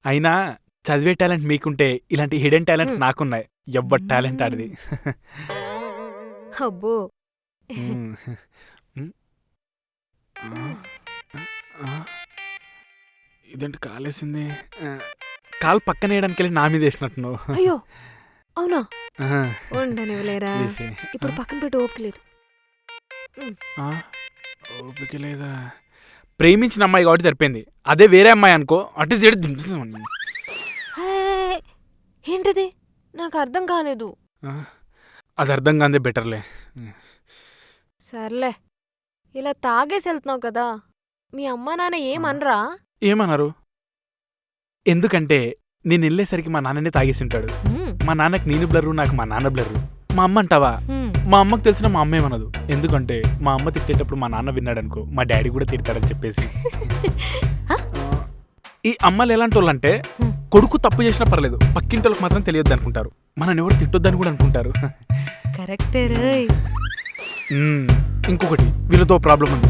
అయినా చదివే టాలెంట్ మీకుంటే ఇలాంటి హిడెన్ టాలెంట్ నాకున్నాయి. ఎవ్వరి టాలెంట్ ఆడిది. అబ్బో ఇదేంటి కాలేసింది. కాలు పక్కన వేయడానికి వెళ్ళి నా మీద వేసినట్టు నువ్వు. అయ్యో అవునా ఉండనివ్వలేరా. ఇప్పుడు పక్కన పెట్టి ఓపికలేదు. ఓపిక లేదా? ప్రేమించిన అమ్మాయి కాబట్టి సరిపోయింది. అదే వేరే అమ్మాయి అనుకో అటు సైడ్ ఏంటిది నాకు అర్థం కాలేదు. అది అర్థం కాదే బెటర్లే. సర్లే ఇలా తాగేసి వెళ్తున్నావు కదా, మీ అమ్మా నాన్న ఏమనరా? ఏమన్నారు? ఎందుకంటే నేను వెళ్ళేసరికి మా నాన్ననే తాగేసి ఉంటాడు. మా నాన్నకి నేను బ్లర్రు, నాకు మా నాన్న బ్లర్రు. మా అమ్మ అంటావా? మా అమ్మకు తెలిసిన మా అమ్మ ఏమనదు. ఎందుకంటే మా అమ్మ తిట్టేటప్పుడు మా నాన్న విన్నాడనుకో మా డాడీ కూడా తిడతాడని చెప్పేసి. ఈ అమ్మలు ఎలాంటి వాళ్ళు అంటే కొడుకు తప్పు చేసినా పర్లేదు, పక్కింటి వాళ్ళకి మాత్రం తెలియద్దు అనుకుంటారు. మనని ఎవరు తిట్టొద్దని కూడా అనుకుంటారు. కరెక్టే. ఇంకొకటి వీళ్ళతో ప్రాబ్లం ఉంది.